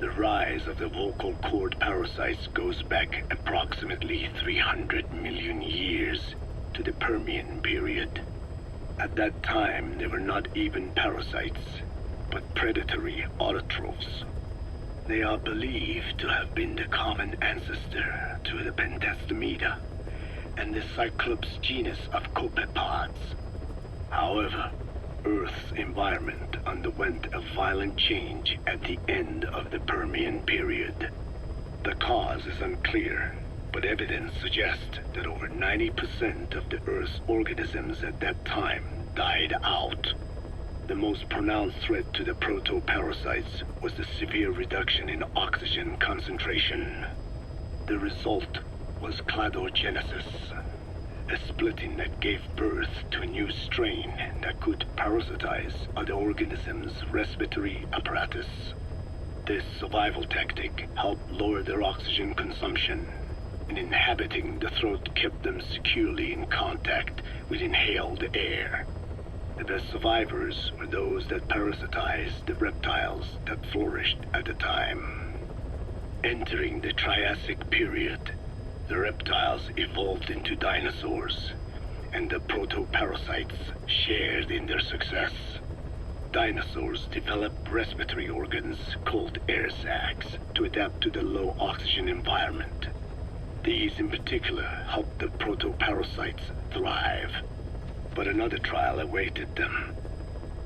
The rise of the vocal cord parasites goes back approximately 300 million years to the Permian period. At that time, they were not even parasites, but predatory autotrophs. They are believed to have been the common ancestor to the pentastomida and the Cyclops genus of copepods. However, Earth's environment underwent a violent change at the end of the Permian period. The cause is unclear, but evidence suggests that over 90% of the Earth's organisms at that time died out. The most pronounced threat to the protoparasites was the severe reduction in oxygen concentration. The result was cladogenesis, a splitting that gave birth to a new strain that could parasitize other organisms' respiratory apparatus. This survival tactic helped lower their oxygen consumption, and inhabiting the throat kept them securely in contact with inhaled air. The best survivors were those that parasitized the reptiles that flourished at the time. Entering the Triassic period, the reptiles evolved into dinosaurs, and the protoparasites shared in their success. Dinosaurs developed respiratory organs called air sacs to adapt to the low oxygen environment. These in particular helped the protoparasites thrive. But another trial awaited them.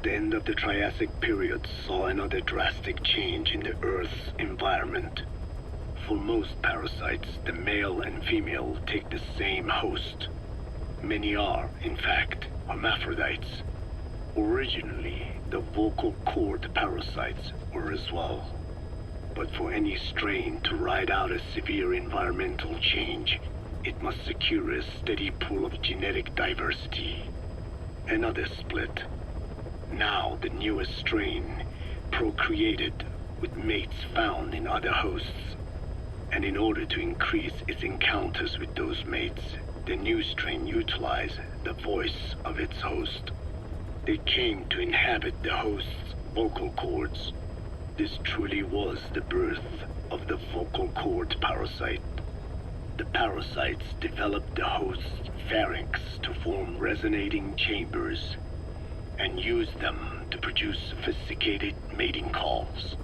The end of the Triassic period saw another drastic change in the Earth's environment. For most parasites, the male and female take the same host. Many are, in fact, hermaphrodites. Originally, the vocal cord parasites were as well. But for any strain to ride out a severe environmental change, it must secure a steady pool of genetic diversity. Another split. Now the newest strain procreated with mates found in other hosts. And in order to increase its encounters with those mates, the new strain utilized the voice of its host. They came to inhabit the host's vocal cords. This truly was the birth of the vocal cord parasite. The parasites developed the host's pharynx to form resonating chambers and used them to produce sophisticated mating calls.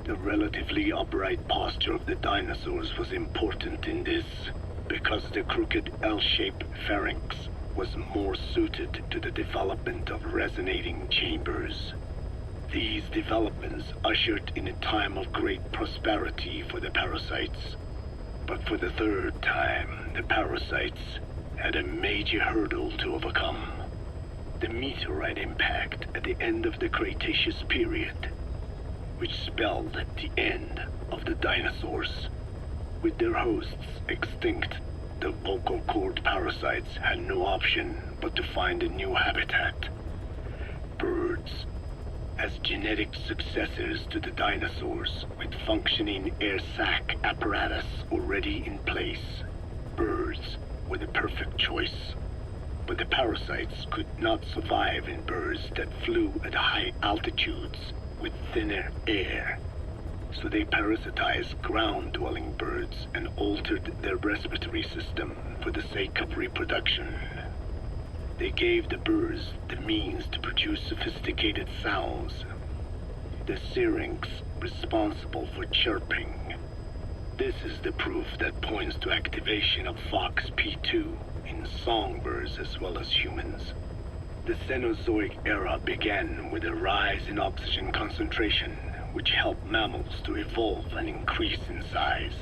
The relatively upright posture of the dinosaurs was important in this, because the crooked L-shaped pharynx was more suited to the development of resonating chambers. These developments ushered in a time of great prosperity for the parasites. But for the third time, the parasites had a major hurdle to overcome. The meteorite impact at the end of the Cretaceous period, which spelled the end of the dinosaurs. With their hosts extinct, the vocal cord parasites had no option but to find a new habitat. Birds. As genetic successors to the dinosaurs, with functioning air sac apparatus already in place, birds were the perfect choice. But the parasites could not survive in birds that flew at high altitudes with thinner air, so they parasitized ground-dwelling birds and altered their respiratory system for the sake of reproduction. They gave the birds the means to produce sophisticated sounds, the syrinx responsible for chirping. This is the proof that points to activation of FOXP2 in songbirds as well as humans. The Cenozoic era began with a rise in oxygen concentration, which helped mammals to evolve and increase in size.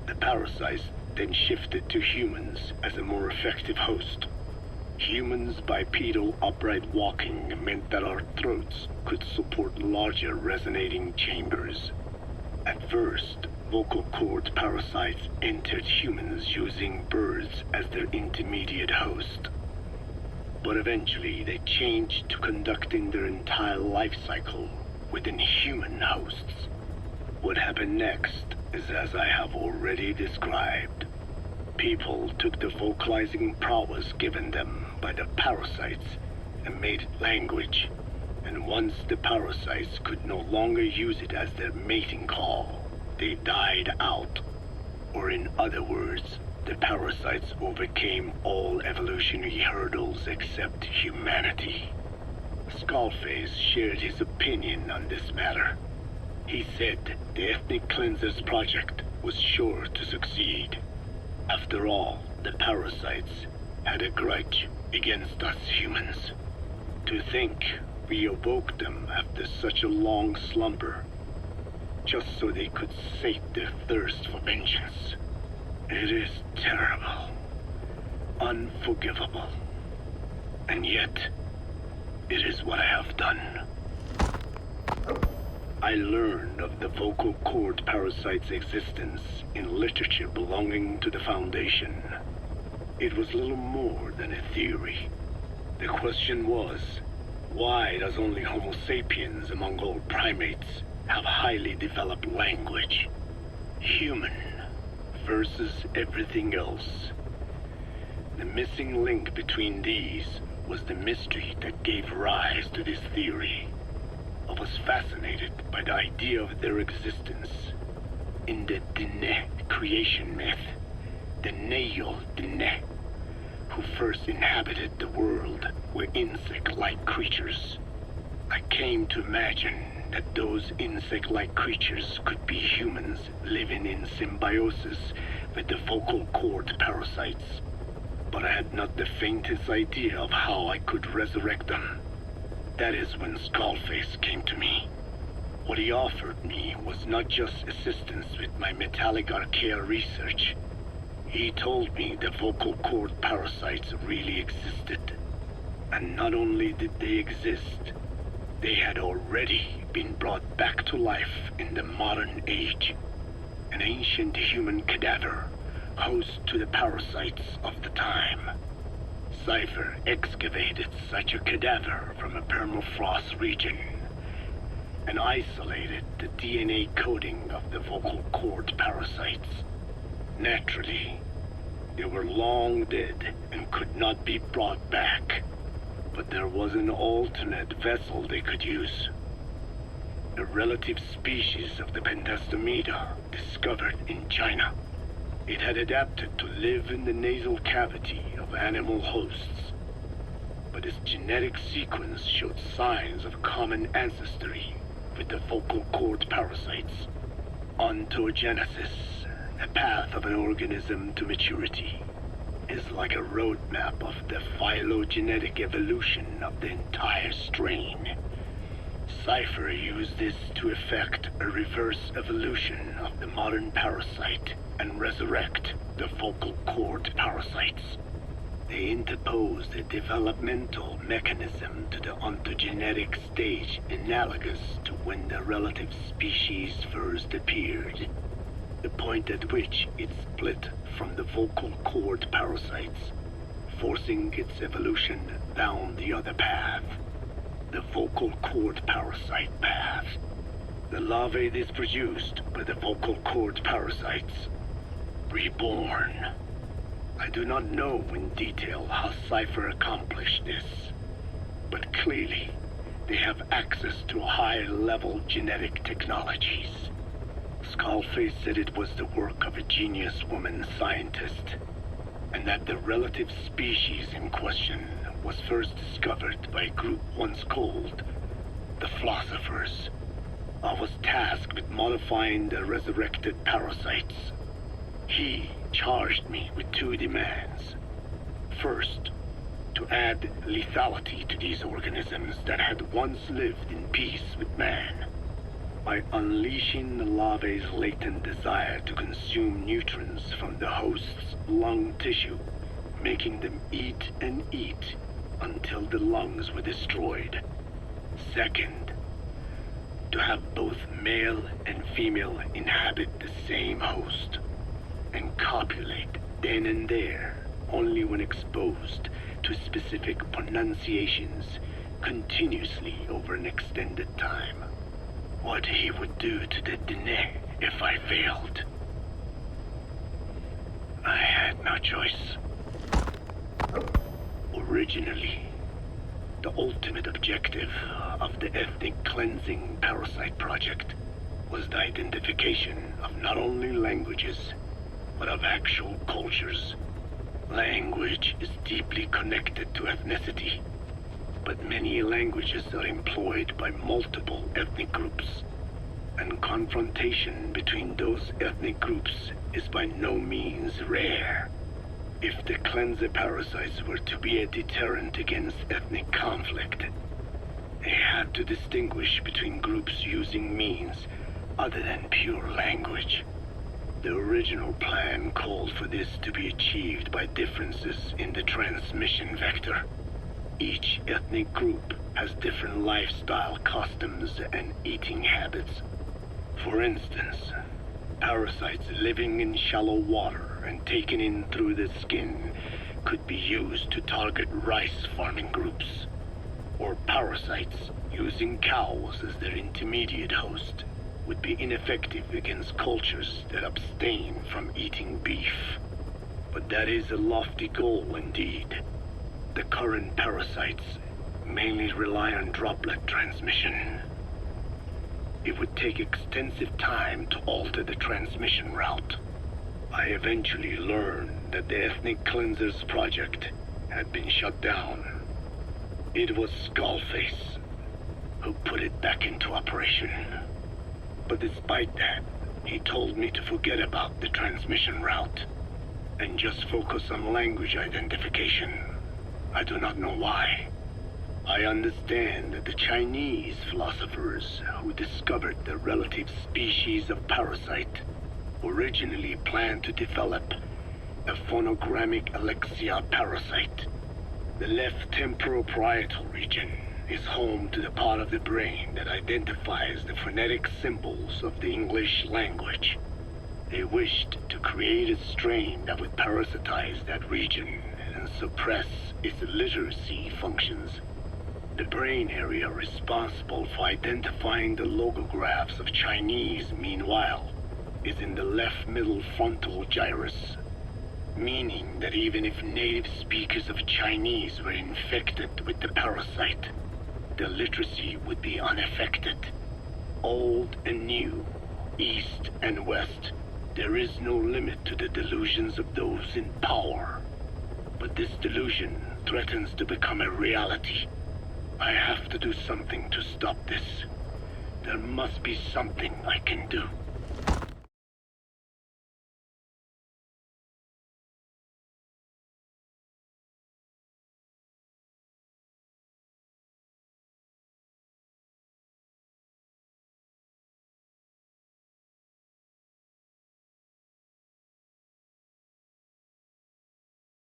The parasites then shifted to humans as a more effective host. Humans' bipedal upright walking meant that our throats could support larger resonating chambers. At first, vocal cord parasites entered humans using birds as their intermediate host. But eventually they changed to conducting their entire life cycle within human hosts. What happened next is as I have already described. People took the vocalizing prowess given them by the parasites and made it language, And once the parasites could no longer use it as their mating call, they died out. Or in other words, the parasites overcame all evolutionary hurdles except humanity. Skullface shared his opinion on this matter. He said the Ethnic Cleansers Project was sure to succeed. After all, the parasites had a grudge against us humans. To think we awoke them after such a long slumber, just so they could sate their thirst for vengeance. It is terrible, unforgivable, and yet, it is what I have done. I learned of the vocal cord parasite's existence in literature belonging to the Foundation. It was little more than a theory. The question was, why does only Homo sapiens among all primates have highly developed language? Human versus everything else. The missing link between these was the mystery that gave rise to this theory. I was fascinated by the idea of their existence. In the Dene creation myth, the Neyo Dene, who first inhabited the world, were insect-like creatures. I came to imagine that those insect-like creatures could be humans living in symbiosis with the vocal cord parasites. But I had not the faintest idea of how I could resurrect them. That is when Skullface came to me. What he offered me was not just assistance with my metallic archaea research. He told me the vocal cord parasites really existed. And not only did they exist, they had already been brought back to life in the modern age. An ancient human cadaver, host to the parasites of the time. Cypher excavated such a cadaver from a permafrost region and isolated the DNA coding of the vocal cord parasites. Naturally, they were long dead and could not be brought back, but there was an alternate vessel they could use. A relative species of the Pentastomida discovered in China. It had adapted to live in the nasal cavity of animal hosts, but its genetic sequence showed signs of common ancestry with the vocal cord parasites. Ontogenesis, a path of an organism to maturity, is like a roadmap of the phylogenetic evolution of the entire strain. Cypher used this to effect a reverse evolution of the modern parasite and resurrect the vocal cord parasites. They interposed a developmental mechanism to the ontogenetic stage analogous to when the relative species first appeared, the point at which it split from the vocal cord parasites, forcing its evolution down the other path, the vocal cord parasite path. The larvae is produced by the vocal cord parasites, reborn. I do not know in detail how Cypher accomplished this, but clearly they have access to high-level genetic technologies. Skullface said it was the work of a genius woman scientist, and that the relative species in question was first discovered by a group once called the Philosophers. I was tasked with modifying the resurrected parasites. He charged me with two demands. First, to add lethality to these organisms that had once lived in peace with man, by unleashing the larvae's latent desire to consume nutrients from the host's lung tissue, making them eat and eat until the lungs were destroyed. Second, to have both male and female inhabit the same host and copulate then and there only when exposed to specific pronunciations continuously over an extended time. What he would do to the Dene if I failed. I had no choice. Originally, the ultimate objective of the ethnic cleansing parasite project was the identification of not only languages, but of actual cultures. Language is deeply connected to ethnicity, but many languages are employed by multiple ethnic groups, and confrontation between those ethnic groups is by no means rare. If the cleanser parasites were to be a deterrent against ethnic conflict, they had to distinguish between groups using means other than pure language. The original plan called for this to be achieved by differences in the transmission vector. Each ethnic group has different lifestyle customs and eating habits. For instance, parasites living in shallow water and taken in through the skin could be used to target rice farming groups, or parasites using cows as their intermediate host would be ineffective against cultures that abstain from eating beef. But that is a lofty goal indeed. The current parasites mainly rely on droplet transmission. It would take extensive time to alter the transmission route. I eventually learned that the Ethnic Cleansers project had been shut down. It was Skullface who put it back into operation. But despite that, he told me to forget about the transmission route and just focus on language identification. I do not know why. I understand that the Chinese philosophers who discovered the relative species of parasite originally planned to develop a phonogrammic Alexia parasite. The left temporal parietal region is home to the part of the brain that identifies the phonetic symbols of the English language. They wished to create a strain that would parasitize that region and suppress its literacy functions. The brain area responsible for identifying the logographs of Chinese, meanwhile, is in the left middle frontal gyrus, meaning that even if native speakers of Chinese were infected with the parasite, the literacy would be unaffected. Old and new, east and west, there is no limit to the delusions of those in power. But this delusion threatens to become a reality. I have to do something to stop this. There must be something I can do.